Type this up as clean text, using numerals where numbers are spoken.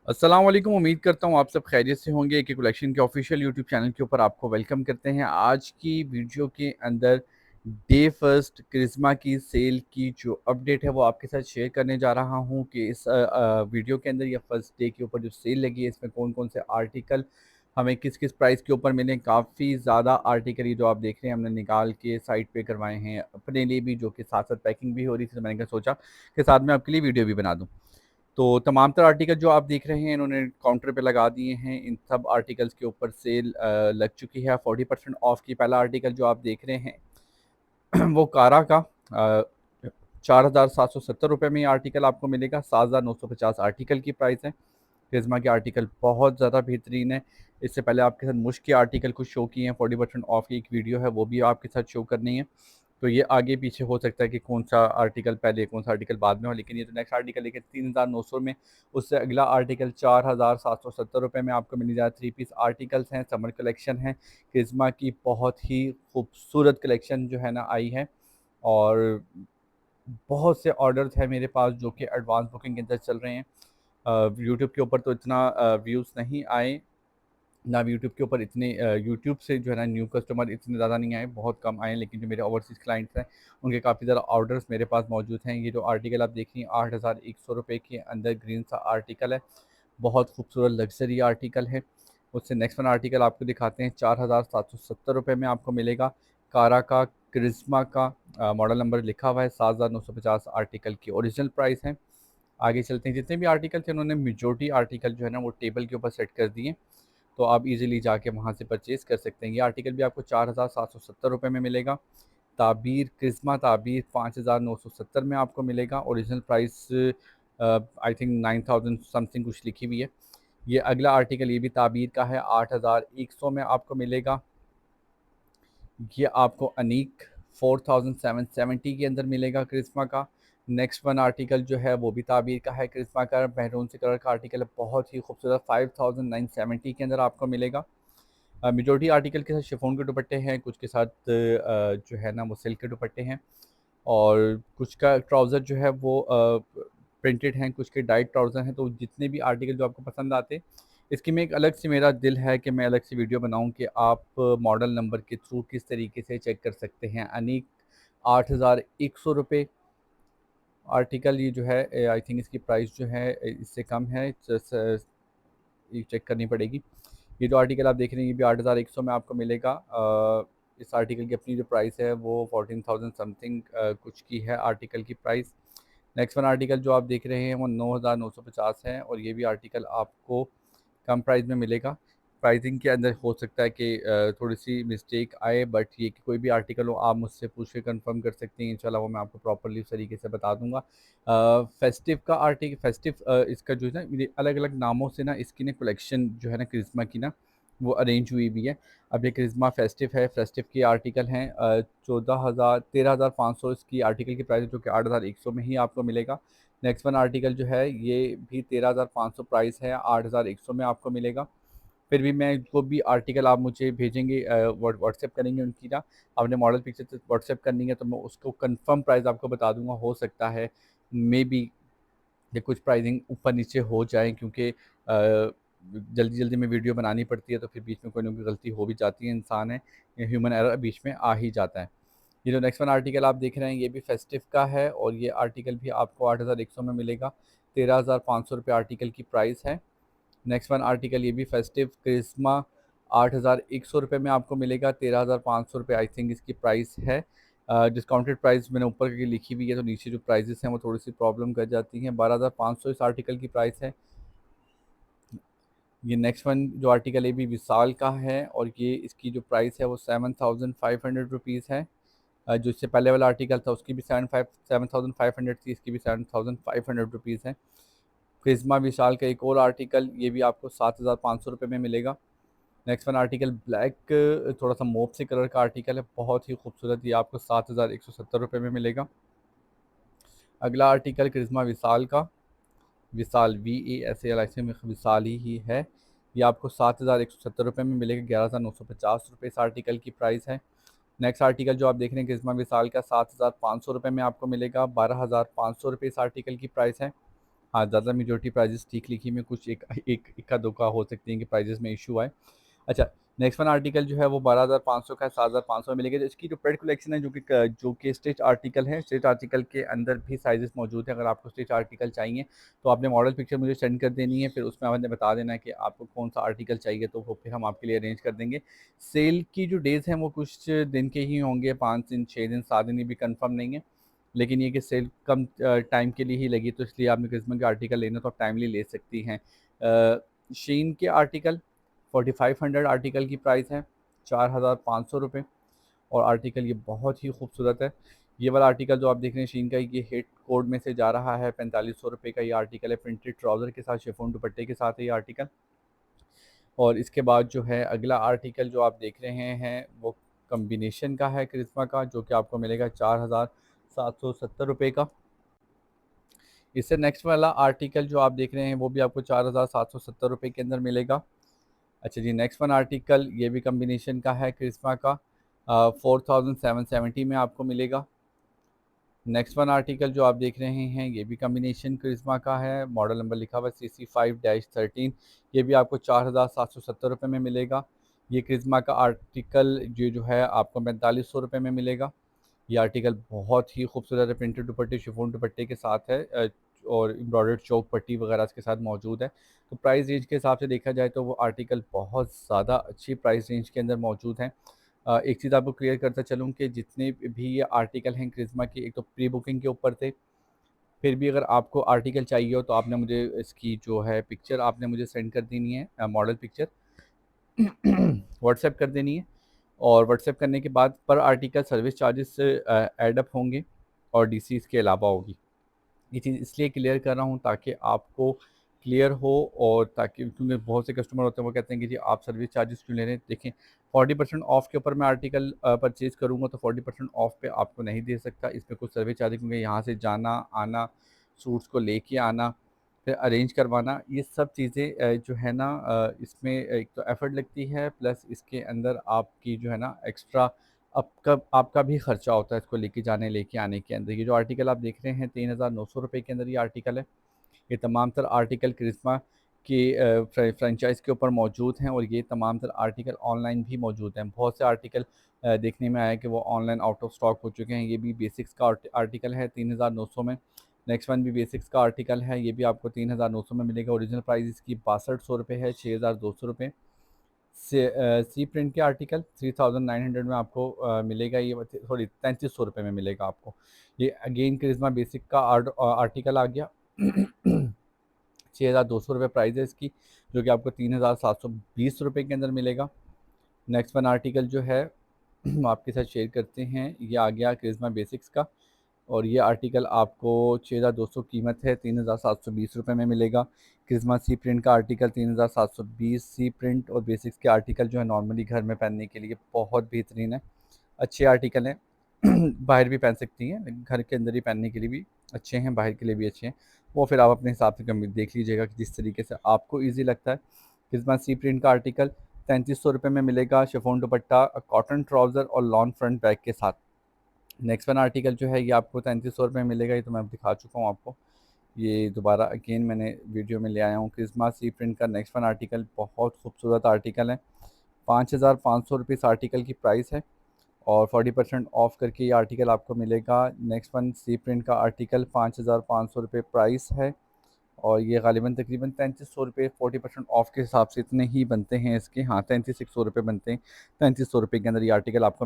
अस्सलाम वालेकुम। उम्मीद करता हूँ आप सब खैरियत से होंगे। एक कलेक्शन के ऑफिशियल यूट्यूब चैनल के ऊपर आपको वेलकम करते हैं। आज की वीडियो के अंदर डे फर्स्ट करिश्मा की सेल की जो अपडेट है वो आपके साथ शेयर करने जा रहा हूँ कि इस वीडियो के अंदर या फर्स्ट डे के ऊपर जो सेल लगी है इसमें कौन कौन से आर्टिकल हमें किस किस प्राइस के ऊपर मिले। काफ़ी ज़्यादा आर्टिकल ये जो आप देख रहे हैं हमने निकाल के साइट पे करवाए हैं अपने लिए भी, जो कि साथ साथ पैकिंग भी हो रही थी, तो मैंने सोचा कि साथ में आपके लिए वीडियो भी बना दूँ। तो तमाम तर आर्टिकल जो आप देख रहे हैं इन्होंने काउंटर पे लगा दिए हैं। इन सब आर्टिकल्स के ऊपर सेल लग चुकी है 40% ऑफ की। पहला आर्टिकल जो आप देख रहे हैं वो कारा का 4,770 रुपये में ये आर्टिकल आपको मिलेगा। 7,950 आर्टिकल की प्राइस है। क्रिज़्मा के आर्टिकल बहुत ज़्यादा बेहतरीन है। इससे पहले आपके साथ मुश्क के आर्टिकल कुछ शो किए हैं, 40% ऑफ की एक वीडियो है वो भी आपके साथ शो करनी है। तो ये आगे पीछे हो सकता है कि कौन सा आर्टिकल पहले कौन सा आर्टिकल बाद में हो, लेकिन ये जो नेक्स्ट आर्टिकल लेके 3,900 में, उससे अगला आर्टिकल 4,770 रुपये में आपको मिल जाए। 3 पीस आर्टिकल्स हैं, समर कलेक्शन है। क्रिज़्मा की बहुत ही खूबसूरत कलेक्शन जो है ना आई है, और बहुत से ऑर्डर्स हैं मेरे पास जो कि एडवांस बुकिंग के अंदर चल रहे हैं। यूट्यूब के ऊपर तो इतना व्यूज़ नहीं आए, ना यूट्यूब के ऊपर इतने यूट्यूब से जो है ना न्यू कस्टमर इतने ज़्यादा नहीं आए, बहुत कम आए। लेकिन जो मेरे ओवरसीज़ क्लाइंट्स हैं उनके काफ़ी ज़्यादा ऑर्डर्स मेरे पास मौजूद हैं। ये जो आर्टिकल आप देख रही हैं 8,100 रुपये के अंदर ग्रीन सा आर्टिकल है, बहुत खूबसूरत लग्जरी आर्टिकल है। उससे नेक्स्ट वन आर्टिकल आपको दिखाते हैं, 4,770 रुपये में आपको मिलेगा। कारा का करिश्मा का मॉडल नंबर लिखा हुआ है। 7,950 आर्टिकल की ओरिजिनल प्राइस है। आगे चलते हैं। जितने भी आर्टिकल थे उन्होंने मेजॉरिटी आर्टिकल जो है ना वो टेबल के ऊपर सेट कर दिए, तो आप इजीली जाके वहाँ से परचेज़ कर सकते हैं। ये आर्टिकल भी आपको 4,770 रुपये में मिलेगा। ताबीर क्रिस्मा ताबीर 5,970 में आपको मिलेगा। Original price I think 9,000 something कुछ लिखी हुई है। ये अगला आर्टिकल ये भी ताबीर का है, 8,100 में आपको मिलेगा। ये आपको अनीक 4,770 के अंदर मिलेगा क्रिस्मा का। नेक्स्ट वन आर्टिकल जो है वो भी ताबीर का है, क्रिस्मा का महरून से कलर का आर्टिकल है, बहुत ही खूबसूरत, 5,970 के अंदर आपको मिलेगा। मेजॉरिटी आर्टिकल के साथ शिफॉन के दुपट्टे हैं, कुछ के साथ जो है ना वो सिल्क के दुपट्टे हैं, और कुछ का ट्राउज़र जो है वो प्रिंटेड हैं, कुछ के डाइट ट्राउज़र हैं। तो जितने भी आर्टिकल जो आपको पसंद आते हैं, इसकी में एक अलग से मेरा दिल है कि मैं अलग से वीडियो बनाऊं कि आप मॉडल नंबर के थ्रू किस तरीके से चेक कर सकते हैं। अनीक 8,100 रुपये आर्टिकल ये जो है, आई थिंक इसकी प्राइस जो है इससे कम है, ये चेक करनी पड़ेगी। ये जो आर्टिकल आप देख रहे हैं ये भी 8,100 में आपको मिलेगा। इस आर्टिकल की अपनी जो प्राइस है वो 14,000 समथिंग कुछ की है आर्टिकल की प्राइस। नेक्स्ट वन आर्टिकल जो आप देख रहे हैं वो 9,950 है, और ये भी आर्टिकल आपको कम प्राइस में मिलेगा। प्राइसिंग के अंदर हो सकता है कि थोड़ी-सी मिस्टेक आए, बट ये कि कोई भी आर्टिकल हो आप मुझसे पूछ के कंफर्म कर सकते हैं। इंशाल्लाह वो मैं आपको प्रॉपर्ली उस तरीके से बता दूँगा। फेस्टिव का फेस्टिव इसका जो है ना ये अलग-अलग नामों से ना इसकी ना कलेक्शन जो है ना क्रिस्मा की ना वो अरेंज हुई भी है। अब ये क्रिस्मा फेस्टिव है, फेस्टिव के आर्टिकल हैं 13,500 इसकी आर्टिकल की प्राइस है, जो कि 8,100 में ही आपको मिलेगा। नेक्स्ट वन आर्टिकल जो है ये भी 13,500 प्राइस है, 8,100 में आपको मिलेगा। फिर भी मैं जो भी आर्टिकल आप मुझे भेजेंगे व्हाट्सएप करेंगे उनकी ना, आपने मॉडल पिक्चर से व्हाट्सएप करनी है तो मैं उसको कंफर्म प्राइस आपको बता दूंगा। हो सकता है मे बी कि कुछ प्राइसिंग ऊपर नीचे हो जाए, क्योंकि जल्दी जल्दी में वीडियो बनानी पड़ती है, तो फिर बीच में कोई ना कोई गलती हो भी जाती है, इंसान है, ह्यूमन एरर बीच में आ ही जाता है। ये जो नेक्स्ट वन आर्टिकल आप देख रहे हैं ये भी फेस्टिव का है, और ये आर्टिकल भी आपको 8,100 में मिलेगा। 13,500 रुपये आर्टिकल की प्राइस है। नेक्स्ट वन आर्टिकल ये भी फेस्टिव क्रिस्मा 8,100 रुपये में आपको मिलेगा। 13,500 रुपये आई थिंक इसकी प्राइस है। डिस्काउंटेड प्राइस मैंने ऊपर की लिखी हुई है, तो नीचे जो प्राइजेस हैं वो थोड़ी सी प्रॉब्लम कर जाती हैं। 12,500 इस आर्टिकल की प्राइस है। ये नेक्स्ट वन जो आर्टिकल है भी विशाल का है, और ये इसकी जो प्राइस है वो 7,500 रुपीज़ है। जो इससे पहले वाला आर्टिकल था उसकी भी 7,500 थी, इसकी भी 7,500 रुपीज़ है। क्रिस्मा विशाल का एक और आर्टिकल ये भी आपको 7,500 रुपये में मिलेगा। नेक्स्ट वन आर्टिकल ब्लैक थोड़ा सा मोप से कलर का आर्टिकल है, बहुत ही खूबसूरत, ये आपको 7,170 रुपये में मिलेगा। अगला आर्टिकल क्रिस्मा विशाल का, विशाल VASAL ऐसे में विशाल ही है, ये आपको 7,170 रुपये में मिलेगा। 11,950 रुपये इस आर्टिकल की प्राइस है। नेक्स्ट आर्टिकल जो आप देख रहे हैं क्रिस्मा विशाल का 7,500 रुपये में आपको मिलेगा। 12,500 रुपये इस आर्टिकल की प्राइस है। हाँ, ज़्यादा मेजॉरिटी प्राइजेस ठीक लिखी में, कुछ एक एक इक्का दुक्का हो सकती है कि प्राइजेस में इशू आए। अच्छा, नेक्स्ट वन आर्टिकल जो है वो 12,500 का है, 7,500 में मिलेगा। इसकी जो पेड कलेक्शन है जो कि स्टिच आर्टिकल है, स्टिच आर्टिकल के अंदर भी साइजेस मौजूद हैं। अगर आपको स्टिच आर्टिकल चाहिए तो आपने मॉडल पिक्चर मुझे सेंड कर देनी है, फिर उसमें आपने बता देना है कि आपको कौन सा आर्टिकल चाहिए, तो वो फिर हम आपके लिए अरेंज कर देंगे। सेल की जो डेज़ हैं वो कुछ दिन के ही होंगे, 5 दिन, 6 दिन, 7 दिन, ये भी कन्फर्म नहीं है। लेकिन ये कि सेल कम टाइम के लिए ही लगी, तो इसलिए आपने क्रिसमस के आर्टिकल लेना तो आप टाइमली ले सकती हैं। शीन के आर्टिकल 4500 आर्टिकल की प्राइस है, 4,500 रुपये। और आर्टिकल ये बहुत ही खूबसूरत है। ये वाला आर्टिकल जो आप देख रहे हैं शीन का, ये हिट कोड में से जा रहा है। 4500 रुपये का ये आर्टिकल है, प्रिंटेड ट्राउज़र के साथ, शिफॉन दुपट्टे के साथ है ये आर्टिकल। और इसके बाद जो है अगला आर्टिकल जो आप देख रहे हैं वो कम्बिनेशन का है करिश्मा का, जो कि आपको मिलेगा 4,770 रुपये का। इससे नेक्स्ट वाला आर्टिकल जो आप देख रहे हैं वो भी आपको 4,770 रुपये के अंदर मिलेगा। अच्छा जी, नेक्स्ट वन आर्टिकल ये भी कम्बिनेशन का है करिश्मा का, 4,770 में आपको मिलेगा। नेक्स्ट वन आर्टिकल जो आप देख रहे हैं ये भी कम्बिनेशन करिश्मा का है, मॉडल नंबर लिखा हुआ है CC5-13। ये भी आपको 4,770 रुपये में मिलेगा। ये करिश्मा का आर्टिकल जो है आपको 4,500 रुपये में मिलेगा। ये आर्टिकल बहुत ही खूबसूरत है, प्रिंटेड दुपट्टे, शिफॉन दुपट्टे के साथ है, और एम्ब्रॉयडर्ड चौक पट्टी वगैरह इसके साथ मौजूद है। तो प्राइस रेंज के हिसाब से देखा जाए तो वो आर्टिकल बहुत ज़्यादा अच्छी प्राइस रेंज के अंदर मौजूद हैं। एक चीज़ आपको क्लियर करता चलूँ कि जितने भी ये आर्टिकल हैं करिश्मा के, एक तो प्री बुकिंग के ऊपर थे। फिर भी अगर आपको आर्टिकल चाहिए हो तो आपने मुझे इसकी जो है पिक्चर आपने मुझे सेंड कर देनी है, मॉडल पिक्चर व्हाट्सएप कर देनी है। और व्हाट्सएप करने के बाद पर article service charges add up होंगे और डीसी इसके अलावा होगी। ये चीज़ इसलिए क्लियर कर रहा हूँ ताकि आपको क्लियर हो, और ताकि क्योंकि बहुत से कस्टमर होते हैं वो कहते हैं कि जी आप सर्विस चार्जेस क्यों ले रहे हैं। देखें, 40% ऑफ़ के ऊपर मैं आर्टिकल परचेज़ करूँगा तो 40% ऑफ़ पे आपको नहीं दे सकता। इसमें कुछ सर्विस चार्जेस, क्योंकि यहाँ से जाना आना, सूट्स को लेके आना, फिर अरेंज करवाना, ये सब चीज़ें जो है ना, इसमें एक तो एफ़र्ट लगती है, प्लस इसके अंदर आपकी जो है ना एक्स्ट्रा आपका भी खर्चा होता है इसको लेके जाने लेके आने के अंदर। ये जो आर्टिकल आप देख रहे हैं 3,900 रुपये के अंदर ये आर्टिकल है। ये तमाम तर आर्टिकल करिश्मा की फ्रेंचाइज़ के ऊपर मौजूद हैं, और ये तमाम तर आर्टिकल ऑनलाइन भी मौजूद हैं। बहुत से आर्टिकल देखने में आया कि वो ऑनलाइन आउट ऑफ स्टॉक हो चुके हैं। ये भी बेसिक्स का आर्टिकल है 3,900 में। नेक्स्ट वन भी बेसिक्स का आर्टिकल है, ये भी आपको 3,900 में मिलेगा। ओरिजिनल प्राइस इसकी 6200 रुपये है, 6,200 रुपये से। सी प्रिंट के आर्टिकल 3,900 में आपको मिलेगा। ये सॉरी 3,300 रुपये में मिलेगा आपको। ये अगेन करिश्मा बेसिक का आर्टिकल आ गया। 6,200 रुपये प्राइस है इसकी, जो कि आपको 3,720 रुपये के अंदर मिलेगा। नेक्स्ट वन आर्टिकल जो है हम आपके साथ शेयर करते हैं, ये आ गया करिश्मा बेसिक्स का, और ये आर्टिकल आपको 6,200 कीमत है, 3,720 रुपये में मिलेगा। क्रिसमस सी प्रिंट का आर्टिकल 3,720। सी प्रिंट और बेसिक्स के आर्टिकल जो है नॉर्मली घर में पहनने के लिए बहुत बेहतरीन है, अच्छे आर्टिकल हैं। बाहर भी पहन सकती हैं, लेकिन घर के अंदर ही पहनने के लिए भी अच्छे हैं, बाहर के लिए भी अच्छे हैं। वो फिर आप अपने हिसाब से देख लीजिएगा कि जिस तरीके से आपको ईजी लगता है। क्रिसमस सी प्रिंट का आर्टिकल 3,300 रुपये में मिलेगा, शिफॉन दुपट्टा, कॉटन ट्राउज़र और लॉन फ्रंट बैग के साथ। नेक्स्ट वन आर्टिकल जो है ये आपको 3,300 रुपये में मिलेगा। ये तो मैं अब दिखा चुका हूँ आपको, ये दोबारा अगेन मैंने वीडियो में ले आया हूँ। क्रिसमस सी प्रिंट का नेक्स्ट वन आर्टिकल बहुत खूबसूरत आर्टिकल है। 5,500 रुपये इस आर्टिकल की प्राइस है, और 40% ऑफ करके ये आर्टिकल आपको मिलेगा। नेक्स्ट वन सी प्रिंट का आर्टिकल 5,500 रुपये प्राइस है, और ये गालिबन तकरीबन 3,300 रुपये 40% ऑफ के हिसाब से इतने ही बनते हैं इसके। हाँ, 3,600 रुपये बनते हैं। 3,300 रुपये के अंदर ये आर्टिकल आपको